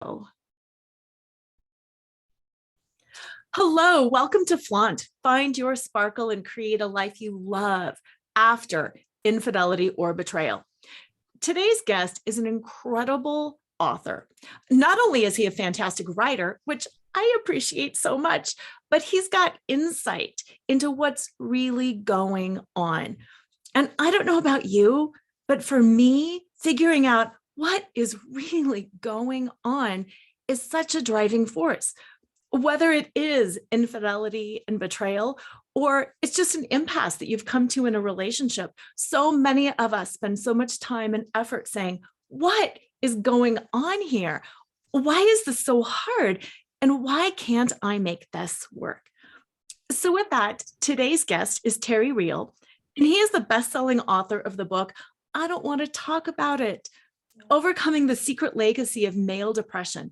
Oh. Hello, welcome to FLAUNT. Find your sparkle and create a life you love after infidelity or betrayal. Today's guest is an incredible author. Not only is he a fantastic writer, which I appreciate so much, but he's got insight into what's really going on. And I don't know about you, but for me, figuring out what is really going on is such a driving force. Whether it is infidelity and betrayal, or it's just an impasse that you've come to in a relationship. So many of us spend so much time and effort saying, what is going on here? Why is this so hard? And why can't I make this work? So with that, today's guest is Terry Real, and he is the best-selling author of the book, I Don't Want to Talk About It, Overcoming the Secret Legacy of Male Depression,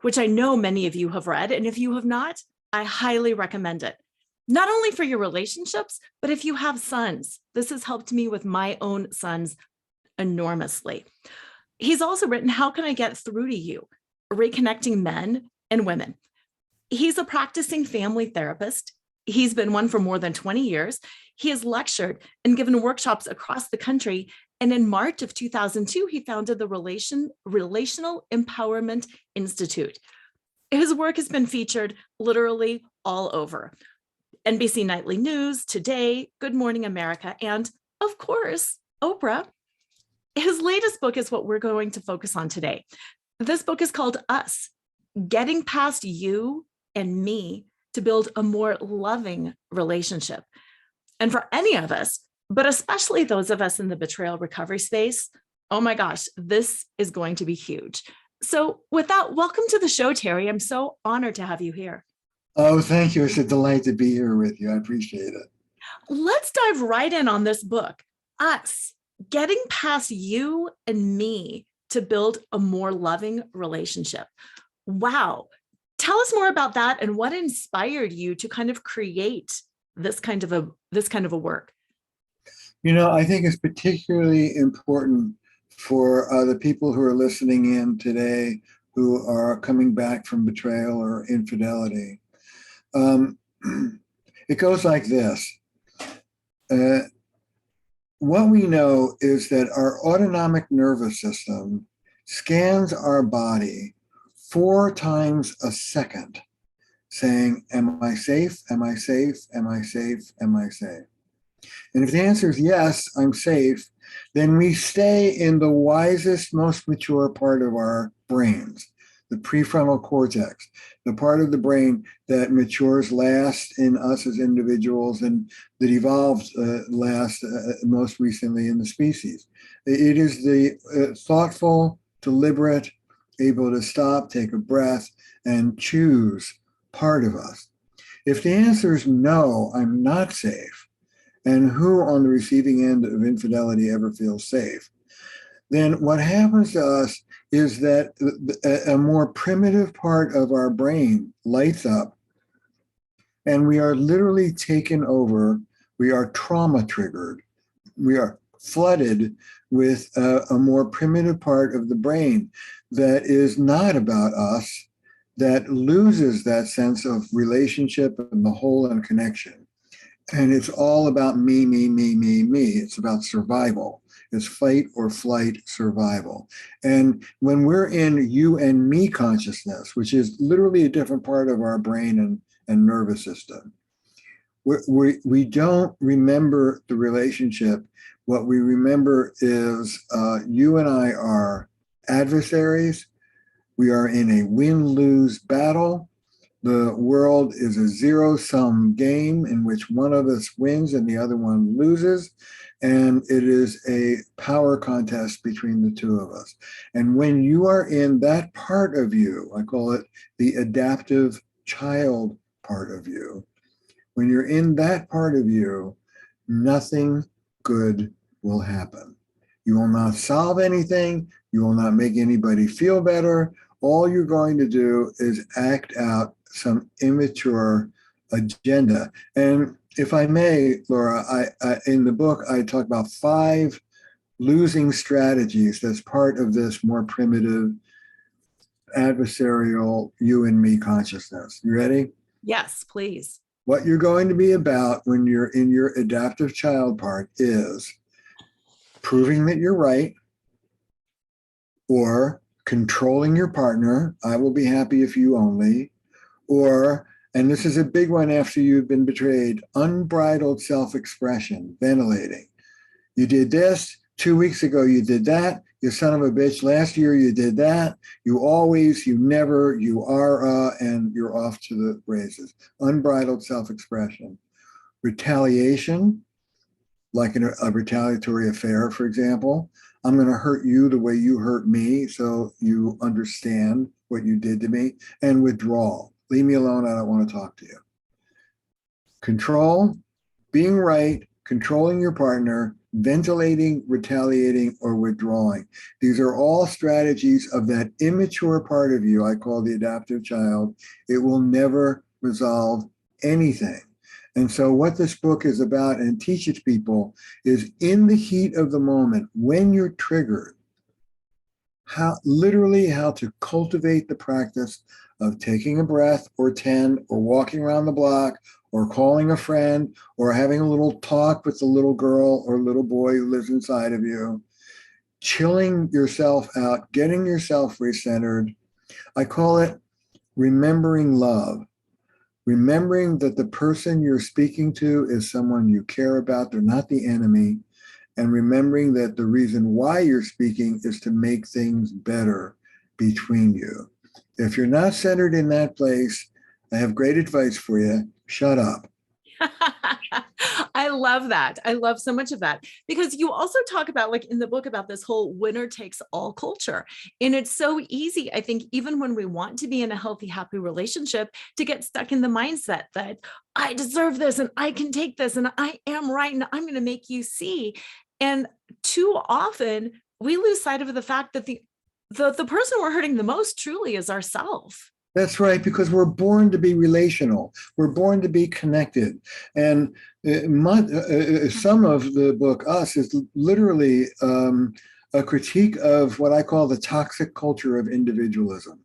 which I know many of you have read. And if you have not, I highly recommend it. Not only for your relationships, but if you have sons. This has helped me with my own sons enormously. He's also written, How Can I Get Through to You? Reconnecting Men and Women. He's a practicing family therapist. He's been one for more than 20 years. He has lectured and given workshops across the country. And in March of 2002, he founded the Relational Empowerment Institute. His work has been featured literally all over. NBC Nightly News, Today, Good Morning America, and of course, Oprah. His latest book is what we're going to focus on today. This book is called Us, Getting Past You and Me to Build a More Loving Relationship. And for any of us, but especially those of us in the betrayal recovery space, oh my gosh, this is going to be huge. So with that, welcome to the show, Terry. I'm so honored to have you here. Oh, thank you. It's a delight to be here with you. I appreciate it. Let's dive right in on this book, Us, Getting Past You and Me to Build a More Loving Relationship. Wow. Tell us more about that and what inspired you to kind of create this kind of a work. You know, I think it's particularly important for the people who are listening in today who are coming back from betrayal or infidelity. It goes like this. What we know is that our autonomic nervous system scans our body 4 times a second, saying, am I safe? Am I safe? Am I safe? Am I safe? And if the answer is yes, I'm safe, then we stay in the wisest, most mature part of our brains, the prefrontal cortex, the part of the brain that matures last in us as individuals and that evolved last most recently in the species. It is the thoughtful, deliberate, able to stop, take a breath, and choose part of us. If the answer is no, I'm not safe, and who on the receiving end of infidelity ever feels safe, then what happens to us is that a more primitive part of our brain lights up, and we are literally taken over. We are trauma triggered. We are flooded with a more primitive part of the brain that is not about us, that loses that sense of relationship and the whole and connection. And it's all about me, me, me, me, me. It's about survival. It's fight or flight survival. And when we're in you and me consciousness, which is literally a different part of our brain and nervous system, we don't remember the relationship. What we remember is you and I are adversaries. We are in a win-lose battle. The world is a zero-sum game in which one of us wins and the other one loses. And it is a power contest between the two of us. And when you are in that part of you, I call it the adaptive child part of you, when you're in that part of you, nothing good will happen. You will not solve anything. You will not make anybody feel better. All you're going to do is act out some immature agenda. And if I may, Laura, I in the book, I talk about 5 losing strategies that's part of this more primitive adversarial you and me consciousness. You ready? Yes, please. What you're going to be about when you're in your adaptive child part is proving that you're right or controlling your partner. I will be happy if you only. Or, and this is a big one after you've been betrayed, unbridled self-expression, ventilating. You did this 2 weeks ago, you did that. You son of a bitch, last year you did that. You always, you never, you are, and you're off to the races. Unbridled self-expression. Retaliation, like in a retaliatory affair, for example. I'm going to hurt you the way you hurt me, so you understand what you did to me. And withdrawal. Leave me alone. I don't want to talk to you. Control, being right, controlling your partner, ventilating, retaliating, or withdrawing. These are all strategies of that immature part of you I call the adaptive child. It will never resolve anything. And so what this book is about and teaches people is in the heat of the moment, when you're triggered, how to cultivate the practice of taking a breath or 10 or walking around the block or calling a friend or having a little talk with the little girl or little boy who lives inside of you, chilling yourself out, getting yourself recentered. I call it remembering love. Remembering that the person you're speaking to is someone you care about, they're not the enemy, and remembering that the reason why you're speaking is to make things better between you. If you're not centered in that place, I have great advice for you. Shut up. I love that. I love so much of that because you also talk about, like in the book, about this whole winner takes all culture. And it's so easy, I think, even when we want to be in a healthy, happy relationship, to get stuck in the mindset that I deserve this and I can take this and I am right and I'm going to make you see. And too often we lose sight of the fact that the person we're hurting the most truly is ourselves. That's right, because we're born to be relational. We're born to be connected. And some of the book, Us, is literally a critique of what I call the toxic culture of individualism.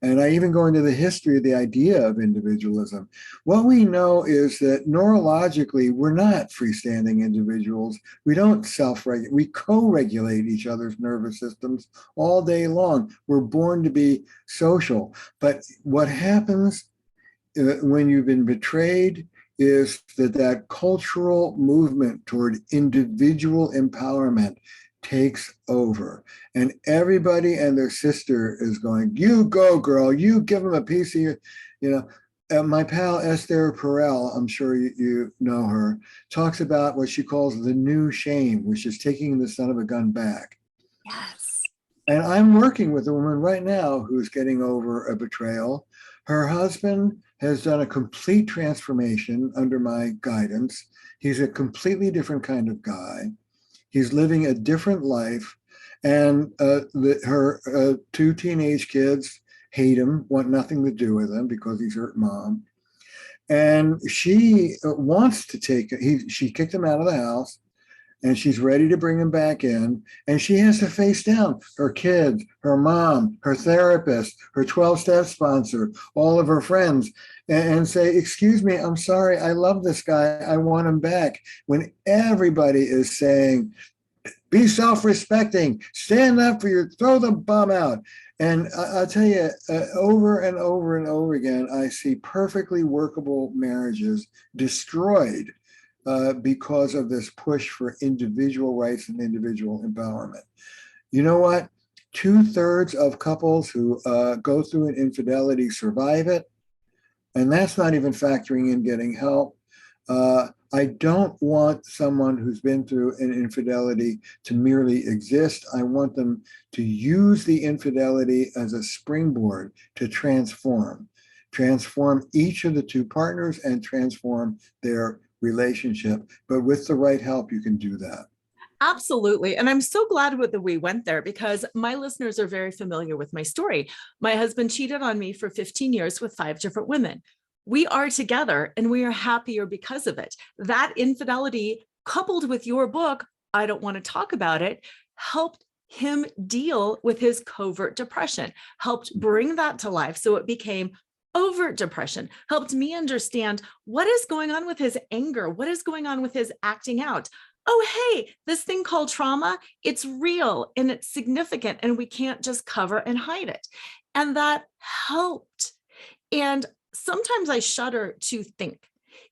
And I even go into the history of the idea of individualism. What we know is that neurologically, we're not freestanding individuals. We don't self-regulate. We co-regulate each other's nervous systems all day long. We're born to be social. But what happens when you've been betrayed is that cultural movement toward individual empowerment takes over, and everybody and their sister is going, you go girl, you give them a piece of your, my pal Esther Perel, I'm sure you know her, talks about what she calls the new shame, which is taking the son of a gun back. Yes. And I'm working with a woman right now who's getting over a betrayal. Her husband has done a complete transformation under my guidance. He's a completely different kind of guy. He's living a different life, and her two teenage kids hate him, want nothing to do with him because he's hurt mom. And she wants to she kicked him out of the house, and she's ready to bring him back in. And she has to face down her kids, her mom, her therapist, her 12-step sponsor, all of her friends, and say, excuse me, I'm sorry, I love this guy, I want him back. When everybody is saying, be self-respecting, stand up for throw the bomb out. And I'll tell you, over and over and over again, I see perfectly workable marriages destroyed because of this push for individual rights and individual empowerment. You know what? 2/3 of couples who go through an infidelity survive it. And that's not even factoring in getting help. I don't want someone who's been through an infidelity to merely exist. I want them to use the infidelity as a springboard to transform each of the two partners and transform their relationship. But with the right help, you can do that. Absolutely. And I'm so glad that we went there because my listeners are very familiar with my story. My husband cheated on me for 15 years with 5 different women. We are together and we are happier because of it. That infidelity, coupled with your book, I Don't Want to Talk About It, helped him deal with his covert depression, helped bring that to life so it became overt depression, helped me understand what is going on with his anger, what is going on with his acting out. Oh, hey, this thing called trauma, it's real and it's significant, and we can't just cover and hide it. And that helped. And sometimes I shudder to think,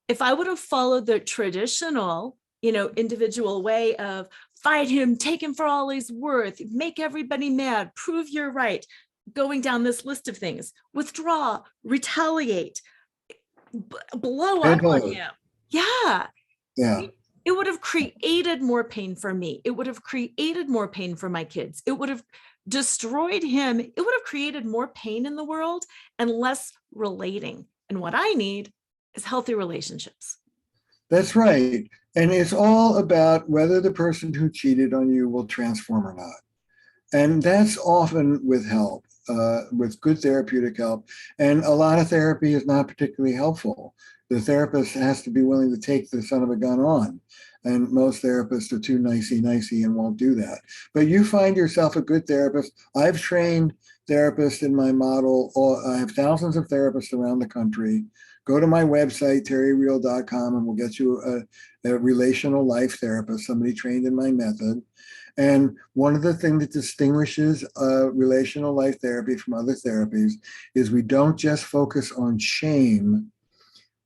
if I would have followed the traditional, individual way of fight him, take him for all he's worth, make everybody mad, prove you're right, going down this list of things, withdraw, retaliate, blow up on him. Yeah. Yeah. It would have created more pain for me. It would have created more pain for my kids. It would have destroyed him. It would have created more pain in the world and less relating. And what I need is healthy relationships. That's right. And it's all about whether the person who cheated on you will transform or not. And that's often with help, with good therapeutic help. And a lot of therapy is not particularly helpful. The therapist has to be willing to take the son of a gun on. And most therapists are too nicey and won't do that. But you find yourself a good therapist. I've trained therapists in my model. I have thousands of therapists around the country. Go to my website, terryreal.com, and we'll get you a relational life therapist, somebody trained in my method. And one of the things that distinguishes relational life therapy from other therapies is we don't just focus on shame,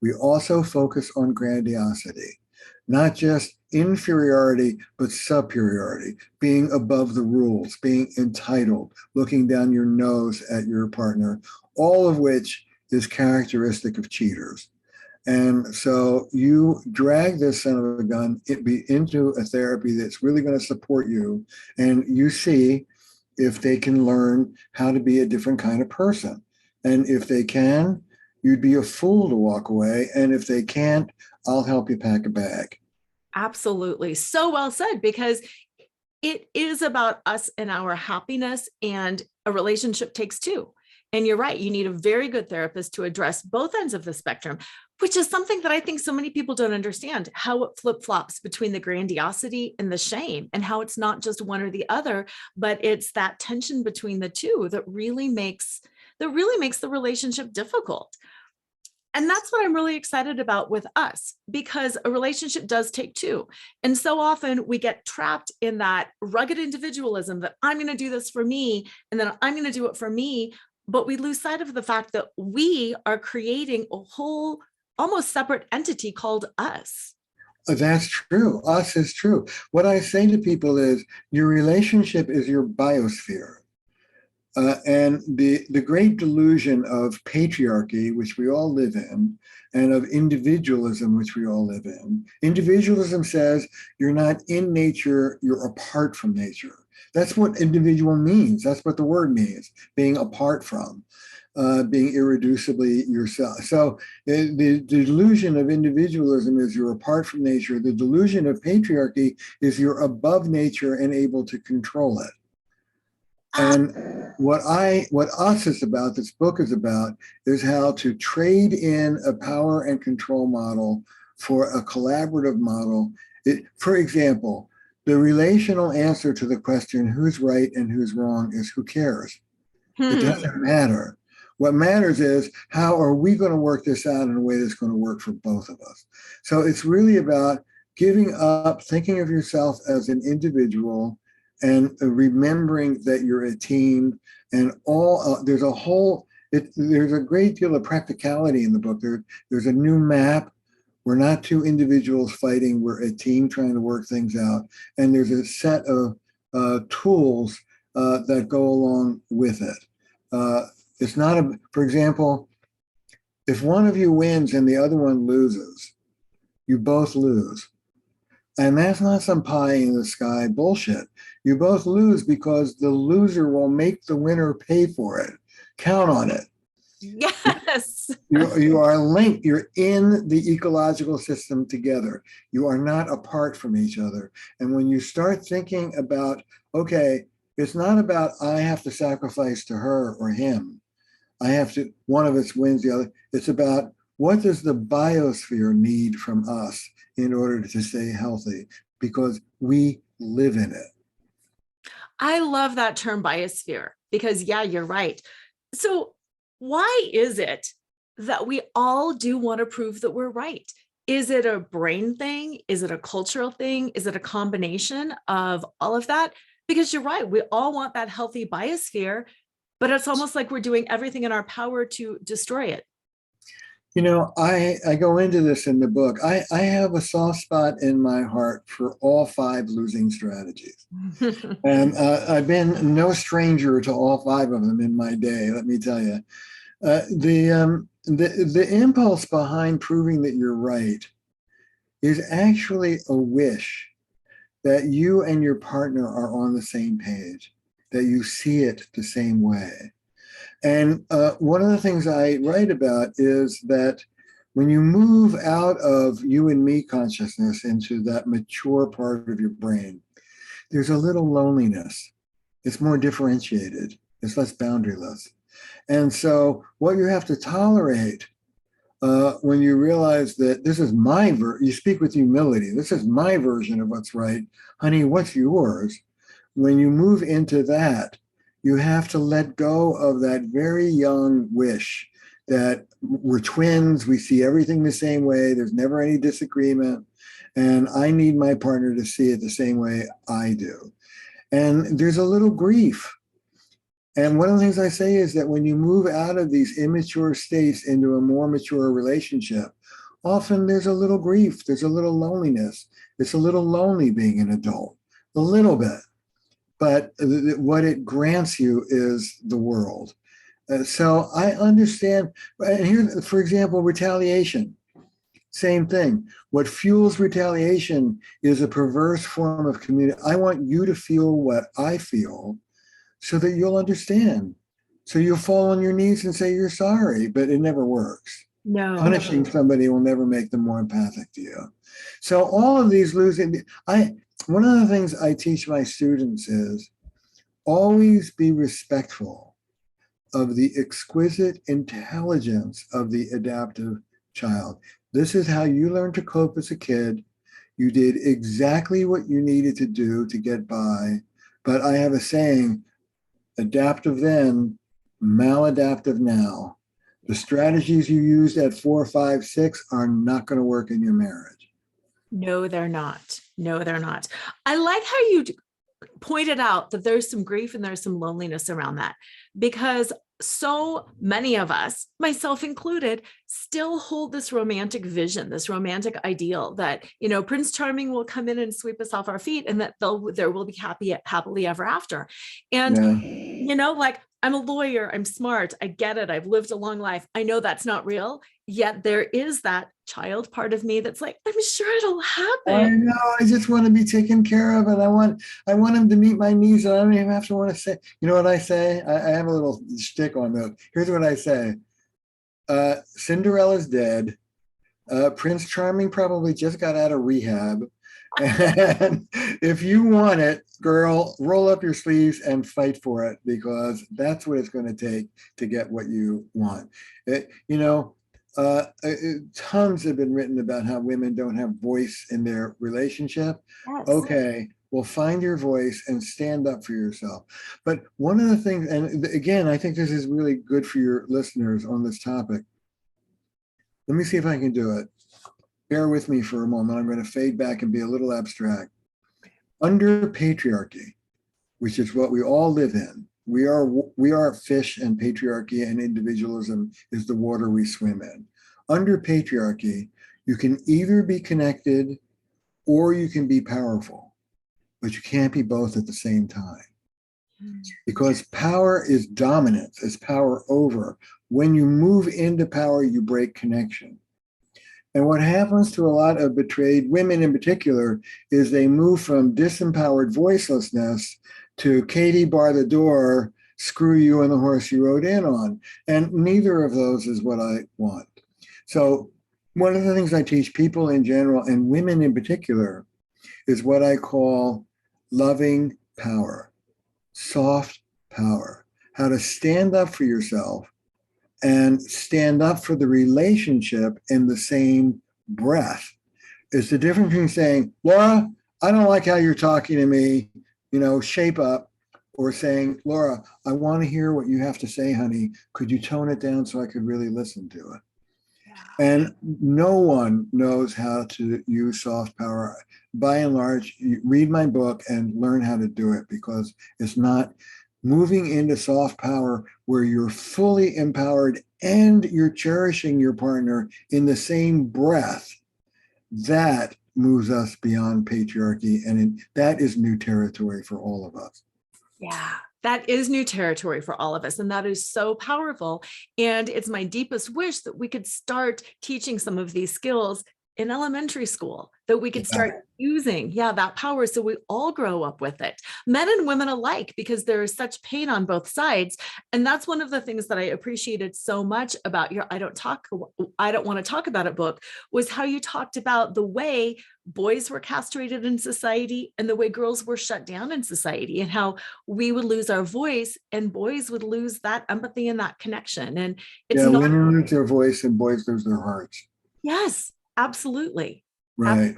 we also focus on grandiosity, not just inferiority, but superiority, being above the rules, being entitled, looking down your nose at your partner, all of which is characteristic of cheaters. And so you drag this son of a gun into a therapy that's really going to support you. And you see if they can learn how to be a different kind of person. And if they can, you'd be a fool to walk away. And if they can't, I'll help you pack a bag. Absolutely. So well said, because it is about us and our happiness, and a relationship takes two. And you're right. You need a very good therapist to address both ends of the spectrum, which is something that I think so many people don't understand, how it flip-flops between the grandiosity and the shame, and how it's not just one or the other, but it's that tension between the two that really makes the relationship difficult. And that's what I'm really excited about with us, because a relationship does take two. And so often we get trapped in that rugged individualism that I'm going to do this for me, and then I'm going to do it for me. But we lose sight of the fact that we are creating a whole, almost separate entity called us. That's true. Us is true. What I say to people is your relationship is your biosphere. And the great delusion of patriarchy, which we all live in, and of individualism, which we all live in. Individualism says you're not in nature, you're apart from nature. That's what individual means. That's what the word means, being apart from, being irreducibly yourself. So the delusion of individualism is you're apart from nature. The delusion of patriarchy is you're above nature and able to control it. And what us is about, this book is about, is how to trade in a power and control model for a collaborative model. For example, the relational answer to the question who's right and who's wrong is who cares? It doesn't matter. What matters is how are we going to work this out in a way that's going to work for both of us? So it's really about giving up, thinking of yourself as an individual, and remembering that you're a team. And there's a great deal of practicality in the book. There's a new map. We're not two individuals fighting. We're a team trying to work things out. And there's a set of tools that go along with it. It's not for example, if one of you wins and the other one loses, you both lose. And that's not some pie in the sky bullshit. You both lose because the loser will make the winner pay for it. Count on it. Yes. You are linked. You're in the ecological system together. You are not apart from each other. And when you start thinking about, okay, it's not about I have to sacrifice to her or him. One of us wins the other. It's about what does the biosphere need from us in order to stay healthy? Because we live in it. I love that term biosphere because, yeah, you're right. So, why is it that we all do want to prove that we're right? Is it a brain thing? Is it a cultural thing? Is it a combination of all of that? Because you're right, we all want that healthy biosphere, but it's almost like we're doing everything in our power to destroy it. I go into this in the book. I have a soft spot in my heart for all five losing strategies. And I've been no stranger to all five of them in my day, let me tell you. The impulse behind proving that you're right is actually a wish that you and your partner are on the same page, that you see it the same way. And one of the things I write about is that when you move out of you and me consciousness into that mature part of your brain, there's a little loneliness. It's more differentiated, it's less boundaryless. And so, what you have to tolerate when you realize that this is you speak with humility, this is my version of what's right, honey, what's yours? When you move into that, you have to let go of that very young wish that we're twins, we see everything the same way, there's never any disagreement, and I need my partner to see it the same way I do. And there's a little grief. And one of the things I say is that when you move out of these immature states into a more mature relationship, often there's a little grief, there's a little loneliness. It's a little lonely being an adult, a little bit. But what it grants you is the world. So I understand. And here, for example, retaliation. Same thing. What fuels retaliation is a perverse form of community. I want you to feel what I feel so that you'll understand. So you'll fall on your knees and say you're sorry, but it never works. No. Punishing somebody will never make them more empathic to you. So all of these one of the things I teach my students is always be respectful of the exquisite intelligence of the adaptive child. This is how you learned to cope as a kid. You did exactly what you needed to do to get by. But I have a saying, adaptive then, maladaptive now. The strategies you used at 4, 5, 6 are not going to work in your marriage. No, they're not. No, they're not. I like how you pointed out that there's some grief and there's some loneliness around that, because so many of us, myself included, still hold this romantic vision, this romantic ideal that, Prince Charming will come in and sweep us off our feet and that there will be happily ever after. And, like, I'm a lawyer, I'm smart, I get it, I've lived a long life. I know that's not real. Yet there is that child part of me that's like, I'm sure it'll happen. I know. I just want to be taken care of, and I want him to meet my needs, and I don't even have to want to say. You know what I say? I have a little shtick on that. Here's what I say: Cinderella's dead. Prince Charming probably just got out of rehab, and if you want it, girl, roll up your sleeves and fight for it, because that's what it's going to take to get what you want. Tons have been written about how women don't have voice in their relationship. Yes. Okay, well, find your voice and stand up for yourself. But one of the things, and again, I think this is really good for your listeners on this topic. Let me see if I can do it. Bear with me for a moment. I'm going to fade back and be a little abstract. Under patriarchy, which is what we all live in, we are fish, and patriarchy and individualism is the water we swim in. Under patriarchy, you can either be connected or you can be powerful, but you can't be both at the same time. Because power is dominance, it's power over. When you move into power, you break connection. And what happens to a lot of betrayed women in particular is they move from disempowered voicelessness to Katie bar the door, screw you and the horse you rode in on. And neither of those is what I want. So one of the things I teach people in general, and women in particular, is what I call loving power, soft power, how to stand up for yourself and stand up for the relationship in the same breath. It's the difference between saying, Laura, I don't like how you're talking to me, shape up, or saying, Laura, I want to hear what you have to say, honey. Could you tone it down so I could really listen to it? And no one knows how to use soft power. By and large, you read my book and learn how to do it, because it's not moving into soft power where you're fully empowered and you're cherishing your partner in the same breath. That moves us beyond patriarchy. And that is new territory for all of us. Yeah, that is new territory for all of us. And that is so powerful. And it's my deepest wish that we could start teaching some of these skills in elementary school, that we could start using, that power, so we all grow up with it, men and women alike, because there is such pain on both sides. And that's one of the things that I appreciated so much about your I don't want to talk about it book, was how you talked about the way boys were castrated in society and the way girls were shut down in society, and how we would lose our voice and boys would lose that empathy and that connection. And it's not, women lose their voice and boys lose their hearts. yes, absolutely. Right.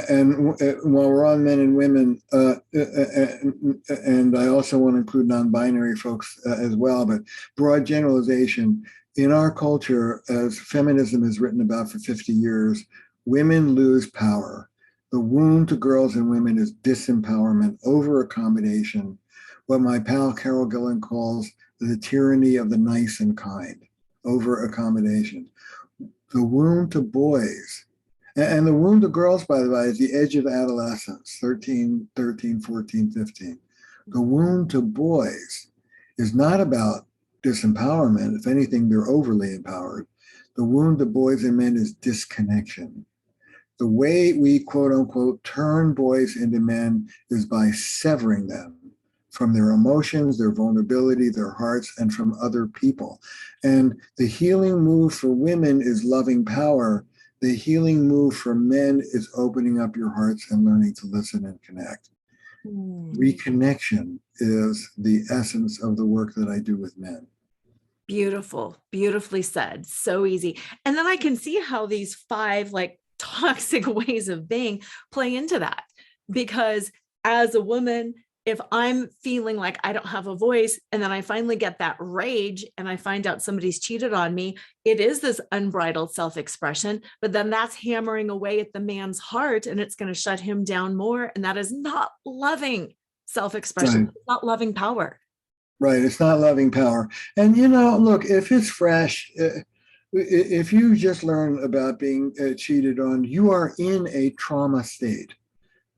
And while we're on men and women, and I also want to include non-binary folks as well, but broad generalization, in our culture, as feminism is written about for 50 years, women lose power. The wound to girls and women is disempowerment, over accommodation, what my pal Carol Gillen calls the tyranny of the nice and kind, over accommodation. The wound to boys, and the wound to girls, by the way, is the edge of adolescence, 13, 14, 15. The wound to boys is not about disempowerment. If anything, they're overly empowered. The wound to boys and men is disconnection. The way we, quote unquote, turn boys into men is by severing them from their emotions, their vulnerability, their hearts, and from other people. And the healing move for women is loving power. The healing move for men is opening up your hearts and learning to listen and connect. Reconnection is the essence of the work that I do with men. Beautiful, beautifully said. So easy. And then I can see how these 5 toxic ways of being play into that, because as a woman, if I'm feeling like I don't have a voice, and then I finally get that rage and I find out somebody's cheated on me, it is this unbridled self-expression, but then that's hammering away at the man's heart, and it's going to shut him down more. And that is not loving self-expression, Right. It's not loving power. Right. It's not loving power. And, look, if it's fresh, if you just learn about being cheated on, you are in a trauma state.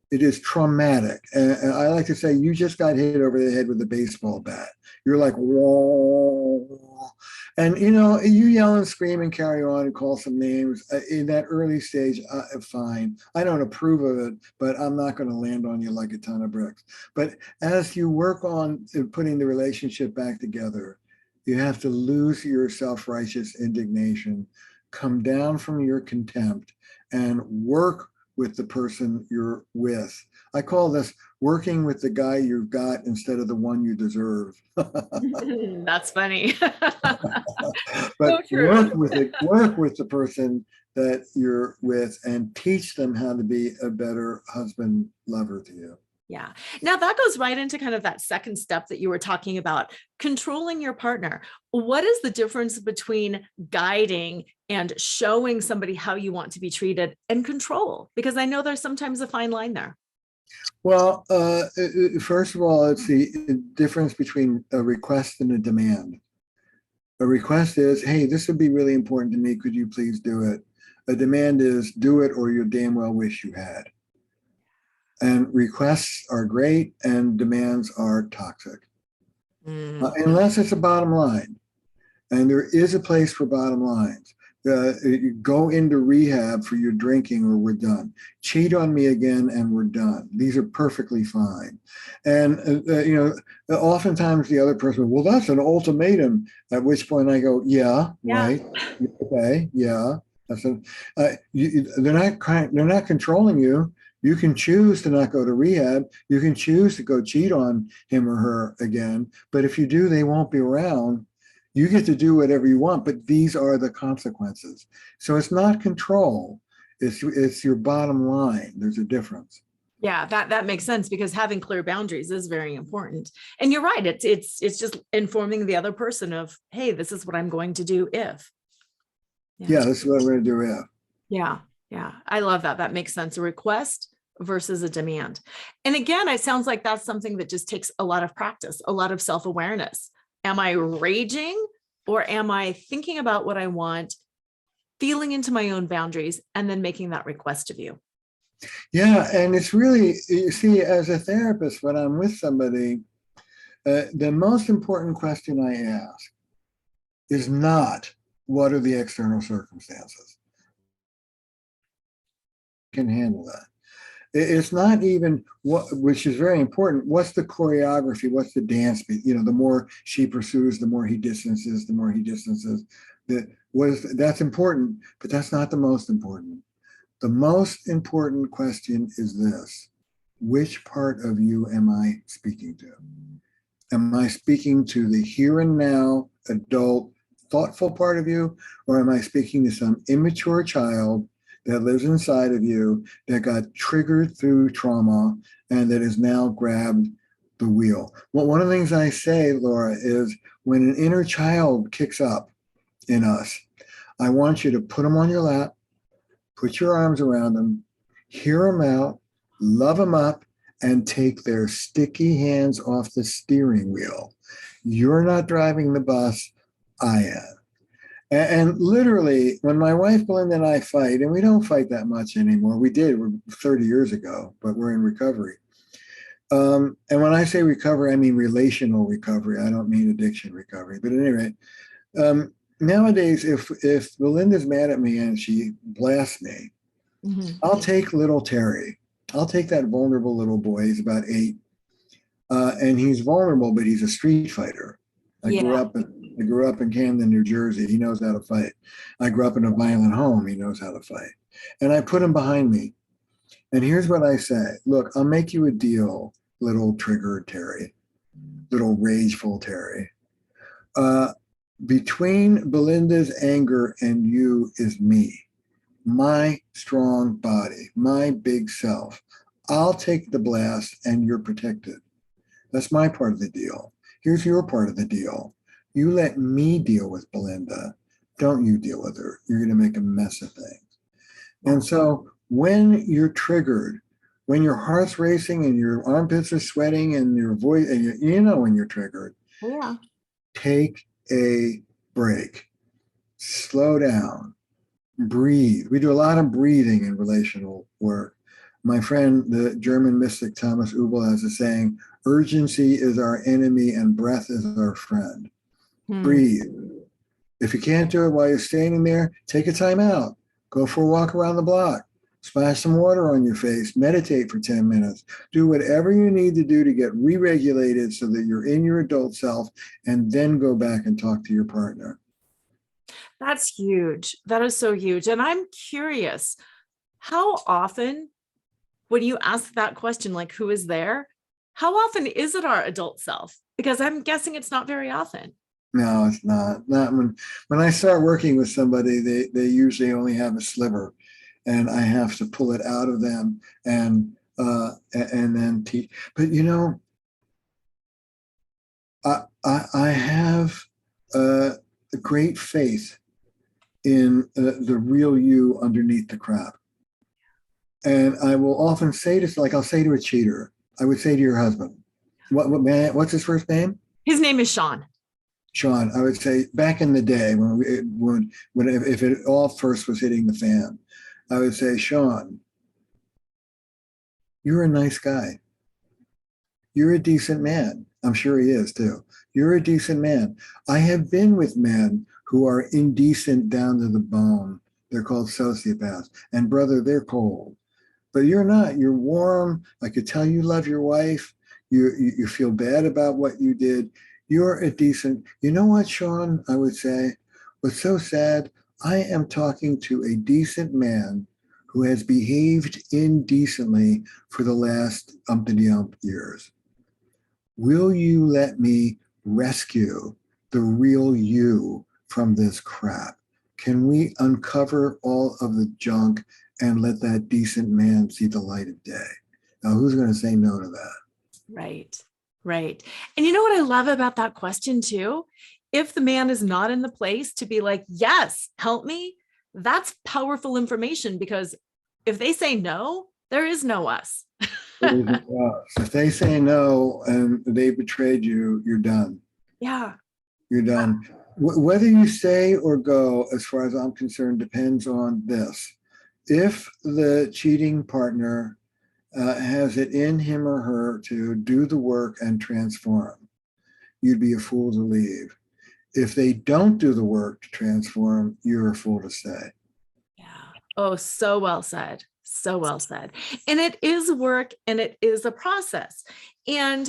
It is traumatic. And I like to say, you just got hit over the head with a baseball bat. You're like, whoa. And, you yell and scream and carry on and call some names. In that early stage, fine. I don't approve of it, but I'm not going to land on you like a ton of bricks. But as you work on putting the relationship back together, you have to lose your self-righteous indignation, come down from your contempt, and work with the person you're with. I call this working with the guy you've got instead of the one you deserve. That's funny. But So true. work with the person that you're with and teach them how to be a better husband, lover to you. Yeah. Now that goes right into kind of that second step that you were talking about, controlling your partner. What is the difference between guiding and showing somebody how you want to be treated and control? Because I know there's sometimes a fine line there. Well, first of all, it's the difference between a request and a demand. A request is, hey, this would be really important to me. Could you please do it? A demand is, do it or you damn well wish you had. And requests are great and demands are toxic. Unless it's a bottom line. And there is a place for bottom lines. Go into rehab for your drinking or we're done. Cheat on me again and we're done. These are perfectly fine. And, oftentimes the other person, well, that's an ultimatum. At which point I go, yeah. Right. Okay. Yeah. They're not controlling you. You can choose to not go to rehab. You can choose to go cheat on him or her again. But if you do, they won't be around. You get to do whatever you want, but these are the consequences. So it's not control. It's your bottom line. There's a difference. Yeah, that makes sense, because having clear boundaries is very important. And you're right. It's just informing the other person of, hey, this is what I'm going to do if. Yeah. Yeah, this is what we're going to do. Yeah. Yeah. Yeah. I love that. That makes sense. A request versus a demand. And again, it sounds like that's something that just takes a lot of practice, a lot of self-awareness. Am I raging, or am I thinking about what I want, feeling into my own boundaries, and then making that request of you? Yeah. And it's really, you see, as a therapist, when I'm with somebody, the most important question I ask is not what are the external circumstances. Can handle that. It's not even what, which is very important. What's the choreography? What's the dance beat? You know, the more she pursues, the more he distances, the more he distances. That's important, but that's not the most important. The most important question is this: which part of you am I speaking to? Am I speaking to the here and now, adult, thoughtful part of you, or am I speaking to some immature child that lives inside of you that got triggered through trauma and that has now grabbed the wheel? Well, one of the things I say, Laura, is when an inner child kicks up in us, I want you to put them on your lap, put your arms around them, hear them out, love them up, and take their sticky hands off the steering wheel. You're not driving the bus, I am. And literally, when my wife Belinda and I fight, and we don't fight that much anymore, we did 30 years ago, but we're in recovery. And when I say recovery, I mean relational recovery. I don't mean addiction recovery. But at any rate, nowadays, if Belinda's mad at me and she blasts me, I'll take little Terry. I'll take that vulnerable little boy. He's about 8. And he's vulnerable, but he's a street fighter. I grew up in Camden, New Jersey. He knows how to fight. I grew up in a violent home. He knows how to fight. And I put him behind me. And here's what I say: look, I'll make you a deal, little triggered Terry, little rageful Terry. Between Belinda's anger and you is me, my strong body, my big self. I'll take the blast and you're protected. That's my part of the deal. Here's your part of the deal. You let me deal with Belinda. Don't you deal with her. You're going to make a mess of things. And so when you're triggered, when your heart's racing and your armpits are sweating and your voice, and you know when you're triggered, take a break, slow down, breathe. We do a lot of breathing in relational work. My friend, the German mystic Thomas Ubel, has a saying: urgency is our enemy and breath is our friend. Breathe. If you can't do it while you're standing there, take a time out. Go for a walk around the block. Splash some water on your face. Meditate for 10 minutes. Do whatever you need to do to get re-regulated so that you're in your adult self, and then go back and talk to your partner. That's huge. That is so huge. And I'm curious, how often, when you ask that question, like who is there, how often is it our adult self? Because I'm guessing it's not very often. No, it's not. Not when I start working with somebody, they usually only have a sliver, and I have to pull it out of them and then teach. But you know, I have great faith in the real you underneath the crap. And I will often say to, like, I'll say to a cheater, I would say to your husband, what's his first name? His name is Sean. Sean. I would say back in the day when if it all first was hitting the fan, I would say, Sean, you're a nice guy. You're a decent man. I'm sure he is too. You're a decent man. I have been with men who are indecent down to the bone. They're called sociopaths. And brother, they're cold. But you're not. You're warm. I could tell you love your wife. You feel bad about what you did. You're a decent. You know what, Sean? I would say, what's so sad, I am talking to a decent man who has behaved indecently for the last umpty-ump years. Will you let me rescue the real you from this crap? Can we uncover all of the junk and let that decent man see the light of day? Now, who's going to say no to that? Right. Right. And you know what I love about that question too? If the man is not in the place to be like, yes, help me, that's powerful information, because if they say no, there is no us. If they say no and they betrayed you, you're done. Yeah. You're done. Whether you stay or go, as far as I'm concerned, depends on this. If the cheating partner has it in him or her to do the work and transform, you'd be a fool to leave. If they don't do the work to transform, you're a fool to stay. Yeah. Oh, so well said. So well said. And it is work and it is a process. And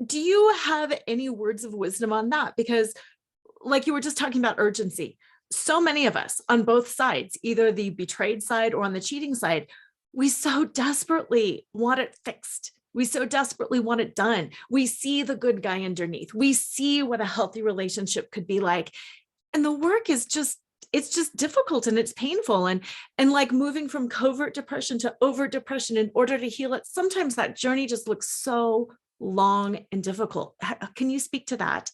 do you have any words of wisdom on that? Because, like you were just talking about urgency, so many of us on both sides, either the betrayed side or on the cheating side, we so desperately want it fixed. We so desperately want it done. We see the good guy underneath. We see what a healthy relationship could be like. And the work is just, it's just difficult and it's painful. And like moving from covert depression to overt depression in order to heal it, sometimes that journey just looks so long and difficult. Can you speak to that?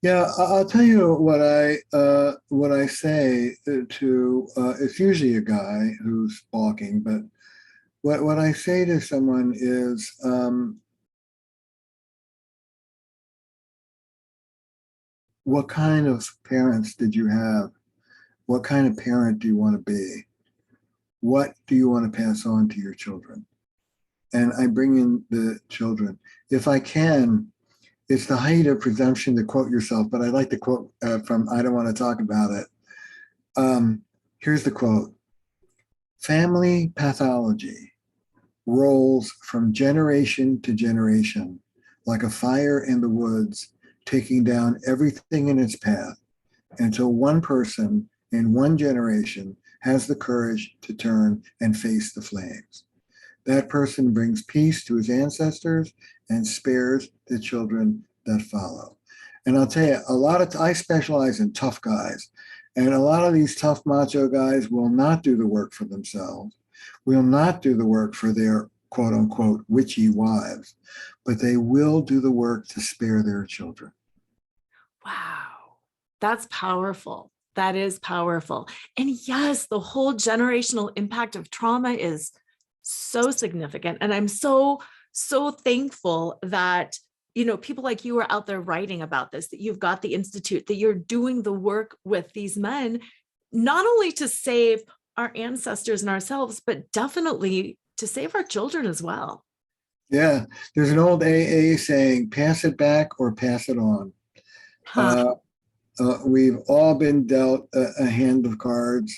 Yeah, I'll tell you what I say to. It's usually a guy who's balking, but what I say to someone is, what kind of parents did you have? What kind of parent do you want to be? What do you want to pass on to your children? And I bring in the children. If I can, it's the height of presumption to quote yourself, but I like to quote from I Don't Want to Talk About It. Here's the quote: family pathology rolls from generation to generation like a fire in the woods, taking down everything in its path until one person in one generation has the courage to turn and face the flames. That person brings peace to his ancestors and spares the children that follow. And I'll tell you, I specialize in tough guys. And a lot of these tough macho guys will not do the work for themselves, will not do the work for their quote unquote witchy wives, but they will do the work to spare their children. Wow, that's powerful. That is powerful. And yes, the whole generational impact of trauma is so significant. And I'm so, so thankful that, you know, people like you are out there writing about this, that you've got the Institute, that you're doing the work with these men, not only to save our ancestors and ourselves, but definitely to save our children as well. Yeah, there's an old AA saying, pass it back or pass it on. Huh. We've all been dealt a hand of cards.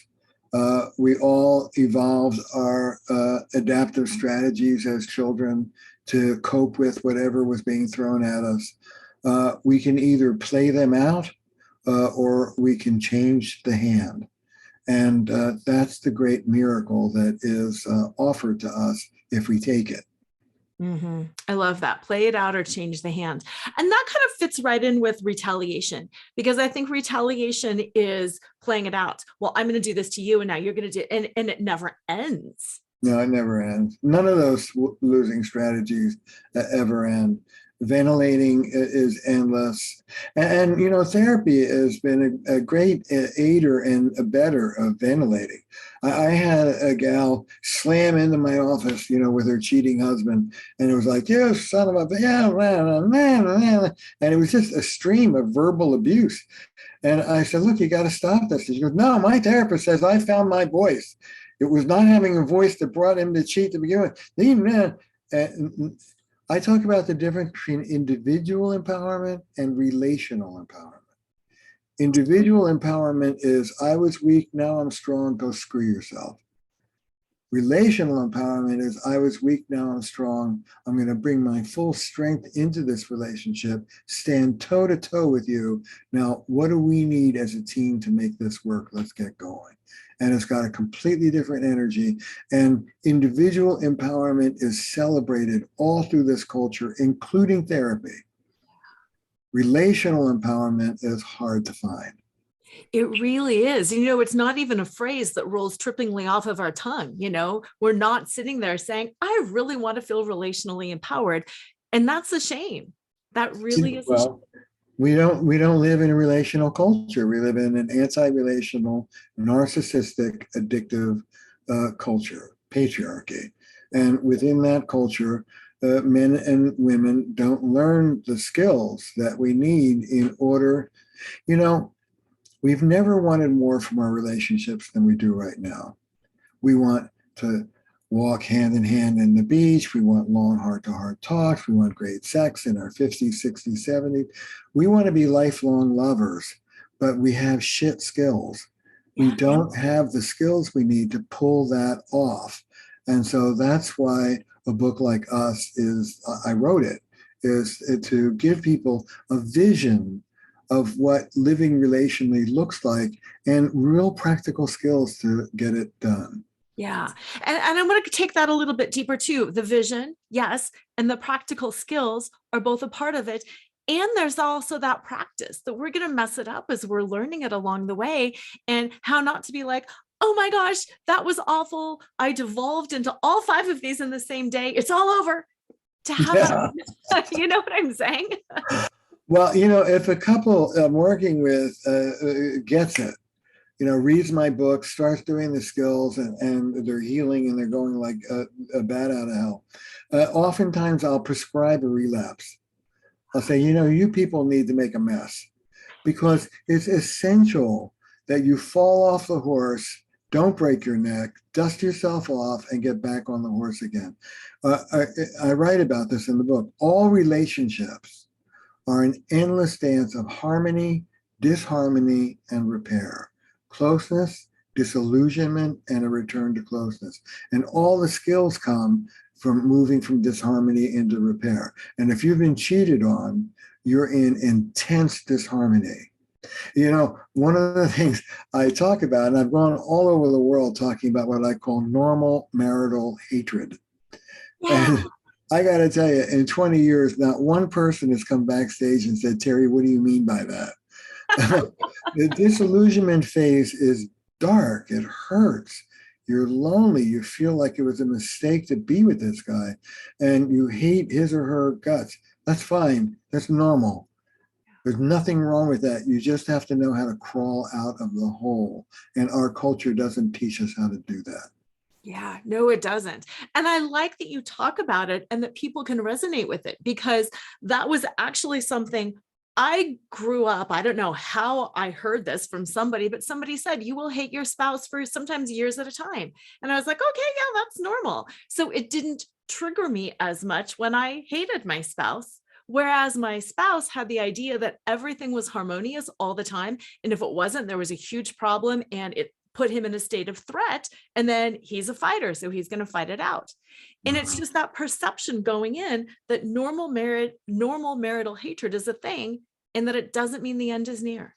We all evolved our adaptive strategies as children to cope with whatever was being thrown at us. We can either play them out or we can change the hand. And that's the great miracle that is offered to us if we take it. Mm-hmm. I love that. Play it out or change the hand. And that kind of fits right in with retaliation, because I think retaliation is playing it out. Well, I'm going to do this to you and now you're going to do it. And it never ends. No, it never ends. None of those losing strategies ever end. Ventilating is endless. And you know, therapy has been a great aider and abettor of ventilating. I had a gal slam into my office, you know, with her cheating husband. And it was like, you son of a, yeah, and it was just a stream of verbal abuse. And I said, look, you got to stop this. She goes, no, my therapist says I found my voice. It was not having a voice that brought him to cheat to begin with. I talk about the difference between individual empowerment and relational empowerment. Individual empowerment is, I was weak, now I'm strong, go screw yourself. Relational empowerment is, I was weak, now I'm strong. I'm going to bring my full strength into this relationship, stand toe to toe with you. Now, what do we need as a team to make this work? Let's get going. And it's got a completely different energy. And individual empowerment is celebrated all through this culture, including therapy. Relational empowerment is hard to find. It really is. It's not even a phrase that rolls trippingly off of our tongue. We're not sitting there saying, I really want to feel relationally empowered. And that's a shame. That really is a shame. Well, we don't live in a relational culture. We live in an anti-relational, narcissistic, addictive culture, patriarchy. And within that culture, men and women don't learn the skills that we need in order, you know, we've never wanted more from our relationships than we do right now. We want to walk hand in hand in the beach. We want long heart-to-heart talks. We want great sex in our 50s, 60s, 70s. We want to be lifelong lovers, but we have shit skills. We Yeah. don't have the skills we need to pull that off. And so that's why a book like Us is, I wrote it, is to give people a vision of what living relationally looks like and real practical skills to get it done. Yeah. And I'm going to take that a little bit deeper too. The vision, yes, and the practical skills are both a part of it. And there's also that practice that we're going to mess it up as we're learning it along the way, and how not to be like, oh my gosh, that was awful. I devolved into all five of these in the same day. It's all over. To have Yeah. that, you know what I'm saying? Well, if a couple I'm working with gets it, reads my book, starts doing the skills, and they're healing and they're going like a bat out of hell. Oftentimes I'll prescribe a relapse. I'll say, you people need to make a mess because it's essential that you fall off the horse, don't break your neck, dust yourself off, and get back on the horse again. I write about this in the book. All relationships are an endless dance of harmony, disharmony, and repair, closeness, disillusionment, and a return to closeness. And all the skills come from moving from disharmony into repair. And if you've been cheated on, you're in intense disharmony. One of the things I talk about, and I've gone all over the world talking about what I call normal marital hatred. Yeah. And I got to tell you, in 20 years, not one person has come backstage and said, Terry, what do you mean by that? The disillusionment phase is dark. It hurts. You're lonely. You feel like it was a mistake to be with this guy, and you hate his or her guts. That's fine. That's normal. There's nothing wrong with that. You just have to know how to crawl out of the hole. And our culture doesn't teach us how to do that. Yeah, no, it doesn't. And I like that you talk about it and that people can resonate with it, because that was actually something I grew up. I don't know how I heard this from somebody, but somebody said, you will hate your spouse for sometimes years at a time. And I was like, okay, yeah, that's normal. So it didn't trigger me as much when I hated my spouse. Whereas my spouse had the idea that everything was harmonious all the time. And if it wasn't, there was a huge problem and it put him in a state of threat. And then he's a fighter, so he's going to fight it out. And it's just that perception going in that normal marital hatred is a thing, and that it doesn't mean the end is near.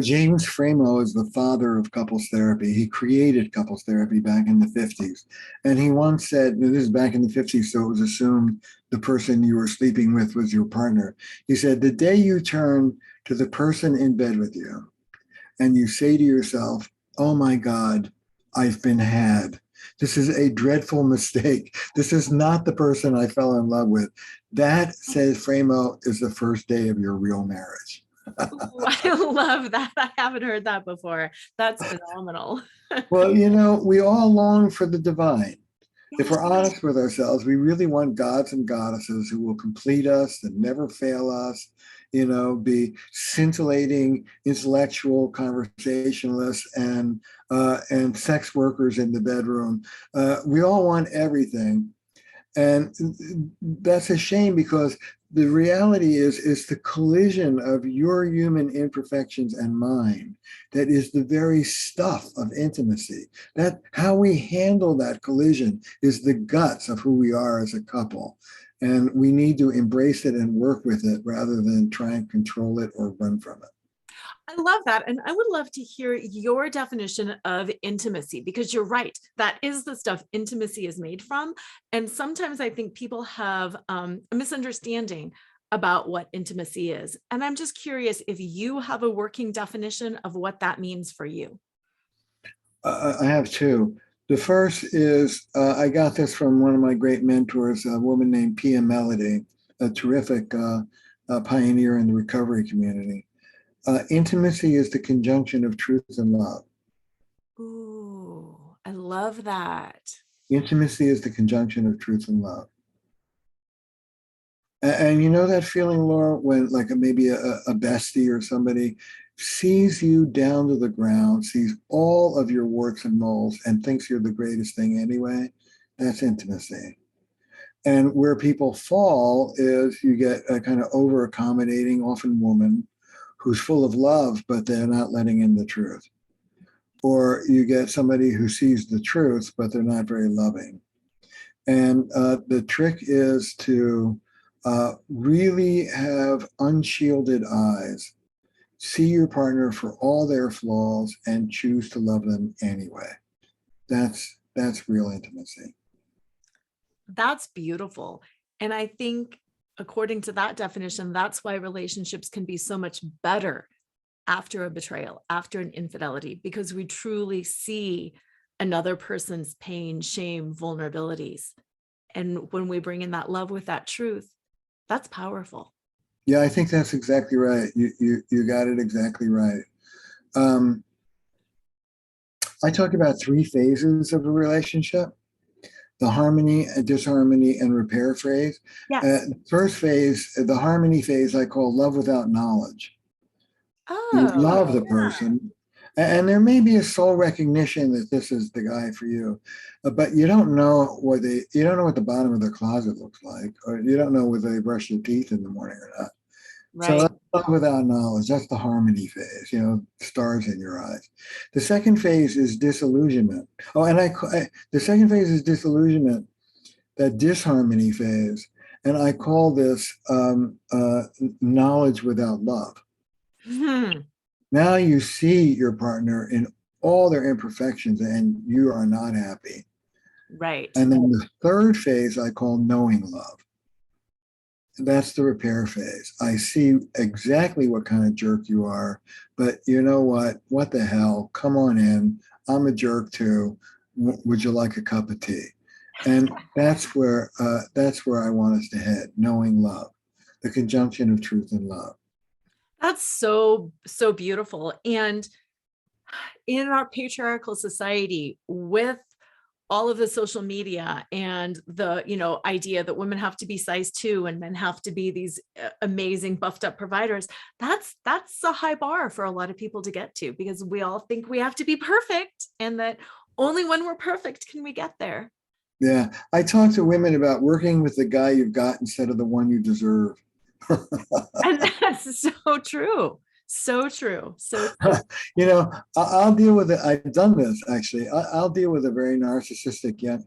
James Framo is the father of couples therapy. He created couples therapy back in the 50s. And he once said, this is back in the 50s, so it was assumed the person you were sleeping with was your partner. He said, the day you turn to the person in bed with you and you say to yourself, oh my God, I've been had. This is a dreadful mistake. This is not the person I fell in love with. That, says Framo, is the first day of your real marriage. I love that. I haven't heard that before. That's phenomenal. Well, we all long for the divine. If we're honest with ourselves, we really want gods and goddesses who will complete us and never fail us, be scintillating intellectual conversationalists and sex workers in the bedroom. We all want everything. And that's a shame, because the reality is the collision of your human imperfections and mine that is the very stuff of intimacy. That how we handle that collision is the guts of who we are as a couple. And we need to embrace it and work with it rather than try and control it or run from it. I love that. And I would love to hear your definition of intimacy, because you're right. That is the stuff intimacy is made from. And sometimes I think people have a misunderstanding about what intimacy is. And I'm just curious if you have a working definition of what that means for you. I have two. The first is I got this from one of my great mentors, a woman named Pia Melody, a terrific pioneer in the recovery community. Intimacy is the conjunction of truth and love. Ooh, I love that. Intimacy is the conjunction of truth and love. And you know that feeling, Laura, when like maybe a bestie or somebody sees you down to the ground, sees all of your warts and moles, and thinks you're the greatest thing anyway? That's intimacy. And where people fall is you get a kind of over accommodating, often woman, who's full of love, but they're not letting in the truth. Or you get somebody who sees the truth, but they're not very loving. And the trick is to really have unshielded eyes, see your partner for all their flaws, and choose to love them anyway. That's real intimacy. That's beautiful. And I think according to that definition, that's why relationships can be so much better after a betrayal, after an infidelity, because we truly see another person's pain, shame, vulnerabilities. And when we bring in that love with that truth, that's powerful. Yeah, I think that's exactly right. You got it exactly right. I talk about three phases of a relationship: the harmony, disharmony, and repair phase. Yes. First phase, the harmony phase, I call love without knowledge. You Oh, love the yeah. person, and there may be a soul recognition that this is the guy for you, but you don't know what the bottom of their closet looks like, or you don't know whether they brush their teeth in the morning or not. So Right. that's love without knowledge. That's the harmony phase, stars in your eyes. The second phase is disillusionment. Oh, and the second phase is disillusionment, that disharmony phase, and I call this knowledge without love. Hmm. Now you see your partner in all their imperfections and you are not happy. Right. And then the third phase I call knowing love. That's the repair phase. I see exactly what kind of jerk you are, but you know what? What the hell? Come on in. I'm a jerk too. Would you like a cup of tea? And that's where I want us to head. Knowing love, the conjunction of truth and love. That's so, so beautiful. And in our patriarchal society, with all of the social media and the idea that women have to be size 2 and men have to be these amazing buffed up providers, that's a high bar for a lot of people to get to, because we all think we have to be perfect, and that only when we're perfect can we get there. Yeah, I talk to women about working with the guy you've got instead of the one you deserve. And that's so true. So true. So true. I'll deal with it. I've done this actually. I'll deal with a very narcissistic young.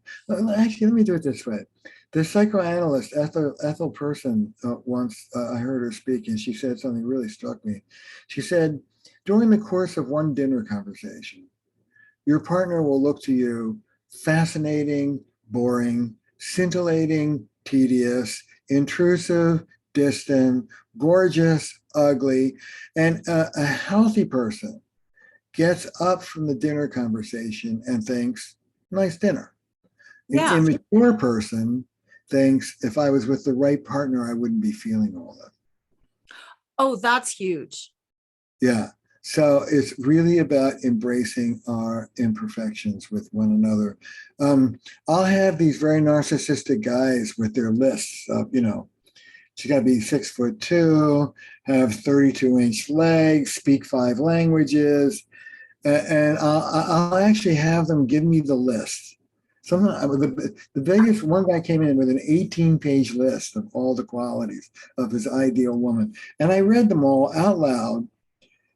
Actually, let me do it this way. The psychoanalyst Ethel Person once I heard her speak, and she said something really struck me. She said, during the course of one dinner conversation, your partner will look to you fascinating, boring, scintillating, tedious, intrusive, distant, gorgeous, ugly, and a healthy person gets up from the dinner conversation and thinks, nice dinner. An Yeah. immature person thinks, if I was with the right partner, I wouldn't be feeling all that. Oh, that's huge. Yeah. So it's really about embracing our imperfections with one another. I'll have these very narcissistic guys with their lists of, she's got to be 6'2", have 32-inch legs, speak 5 languages, and I'll actually have them give me the list. The biggest one guy came in with an 18-page list of all the qualities of his ideal woman, and I read them all out loud.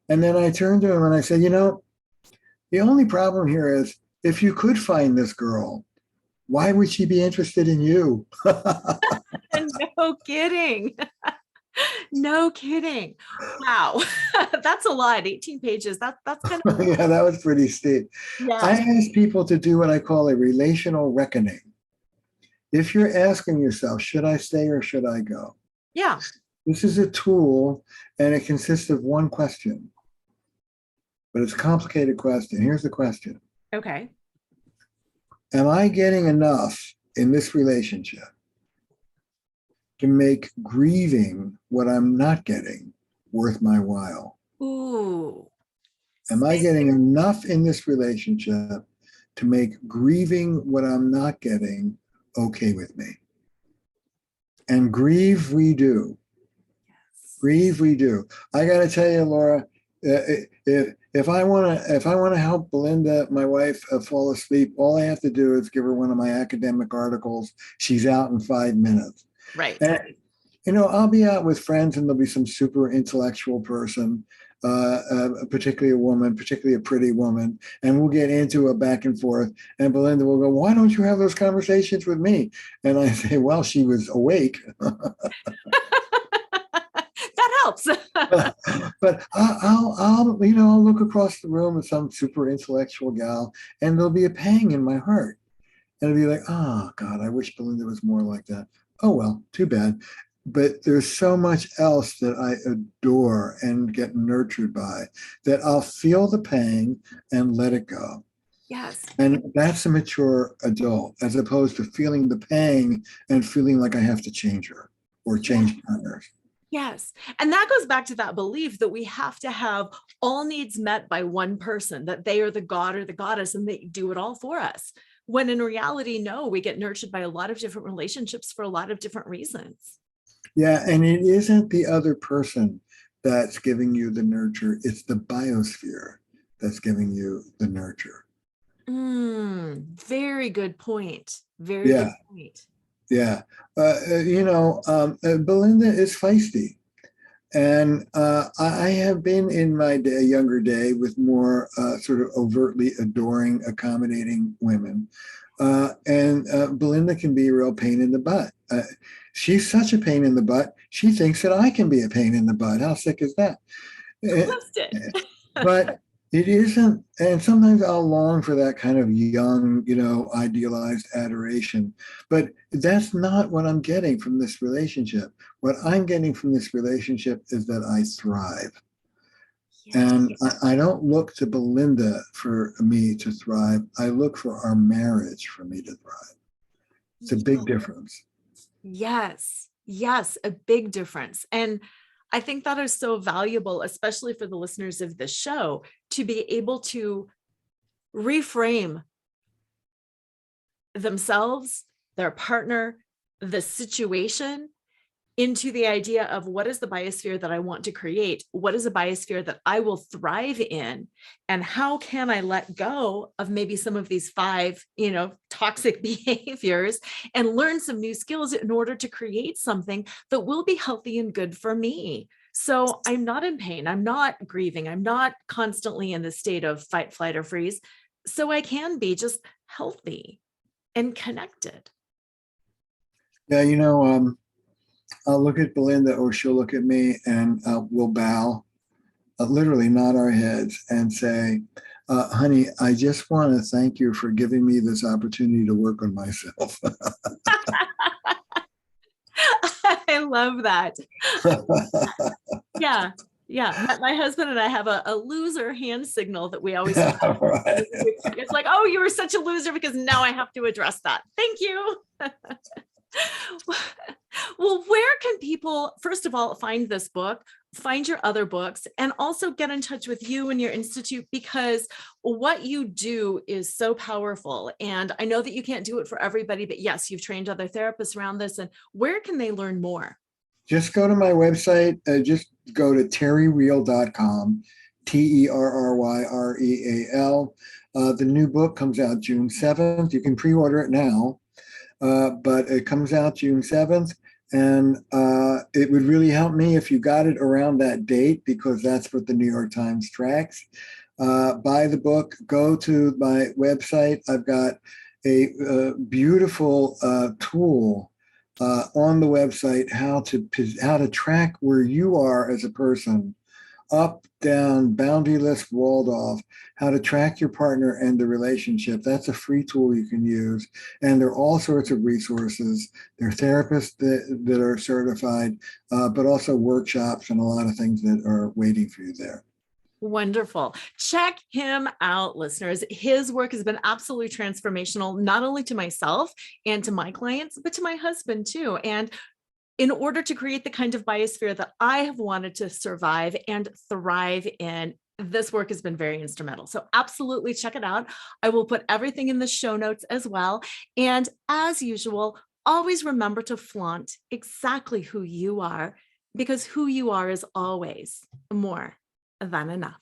And then I turned to him and I said, the only problem here is if you could find this girl, why would she be interested in you? No kidding. No kidding. Wow. That's a lot. 18 pages. That's kind of, Yeah, that was pretty steep. I yeah. ask people to do what I call a relational reckoning. If you're asking yourself, should I stay or should I go? Yeah. This is a tool, and it consists of one question, but it's a complicated question. Here's the question. Okay. Am I getting enough in this relationship to make grieving what I'm not getting worth my while? Ooh. Am I getting enough in this relationship to make grieving what I'm not getting okay with me? And grieve we do. Grieve we do. I got to tell you, Laura, if I want to help Belinda, my wife, fall asleep, all I have to do is give her one of my academic articles. She's out in 5 minutes. Right. And, I'll be out with friends, and there'll be some super intellectual person, particularly a woman, particularly a pretty woman, and we'll get into a back and forth. And Belinda will go, "Why don't you have those conversations with me?" And I say, "Well, she was awake." That helps. But I'll look across the room at some super intellectual gal, and there'll be a pang in my heart, and it'll be like, "Oh God, I wish Belinda was more like that." Oh well, too bad. But there's so much else that I adore and get nurtured by that I'll feel the pang and let it go. Yes. And that's a mature adult, as opposed to feeling the pang and feeling like I have to change her or change partners. Yes. And that goes back to that belief that we have to have all needs met by one person, that they are the god or the goddess and they do it all for us. When in reality, no, we get nurtured by a lot of different relationships for a lot of different reasons. Yeah, and it isn't the other person that's giving you the nurture, it's the biosphere that's giving you the nurture. Very good point. Very Yeah, good point. yeah. Belinda is feisty. And I have been in my younger day with more sort of overtly adoring, accommodating women. And Belinda can be a real pain in the butt. She's such a pain in the butt. She thinks that I can be a pain in the butt. How sick is that? Post it. But it isn't. And sometimes I'll long for that kind of young, idealized adoration. But that's not what I'm getting from this relationship. What I'm getting from this relationship is that I thrive. Yes. And I don't look to Belinda for me to thrive. I look for our marriage for me to thrive. It's a big difference. Yes. Yes. A big difference. And I think that is so valuable, especially for the listeners of this show, to be able to reframe themselves, their partner, the situation into the idea of what is the biosphere that I want to create? What is a biosphere that I will thrive in? And how can I let go of maybe some of these 5, toxic behaviors and learn some new skills in order to create something that will be healthy and good for me? So I'm not in pain. I'm not grieving. I'm not constantly in the state of fight, flight, or freeze. So I can be just healthy and connected. Yeah, I'll look at Belinda or she'll look at me and we'll bow, literally nod our heads and say, honey, I just want to thank you for giving me this opportunity to work on myself. I love that. Yeah. Yeah. My husband and I have a loser hand signal that we always Right. It's like, oh, you were such a loser because now I have to address that. Thank you. Well, where can people, first of all, find this book, find your other books, and also get in touch with you and your institute? Because what you do is so powerful. And I know that you can't do it for everybody, but yes, you've trained other therapists around this. And where can they learn more? Just go to my website. Just go to terryreal.com, TERRYREAL. The new book comes out June 7th. You can pre-order it now, but it comes out June 7th. And it would really help me if you got it around that date, because that's what the New York Times tracks. Buy the book, go to my website. I've got a beautiful tool on the website, how to track where you are as a person up, down, boundaryless, walled off, how to track your partner and the relationship. That's a free tool you can use. And there are all sorts of resources. There are therapists that are certified, but also workshops and a lot of things that are waiting for you there. Wonderful. Check him out, listeners. His work has been absolutely transformational, not only to myself and to my clients, but to my husband too. And in order to create the kind of biosphere that I have wanted to survive and thrive in, this work has been very instrumental. So absolutely check it out. I will put everything in the show notes as well. And as usual, always remember to flaunt exactly who you are, because who you are is always more than enough.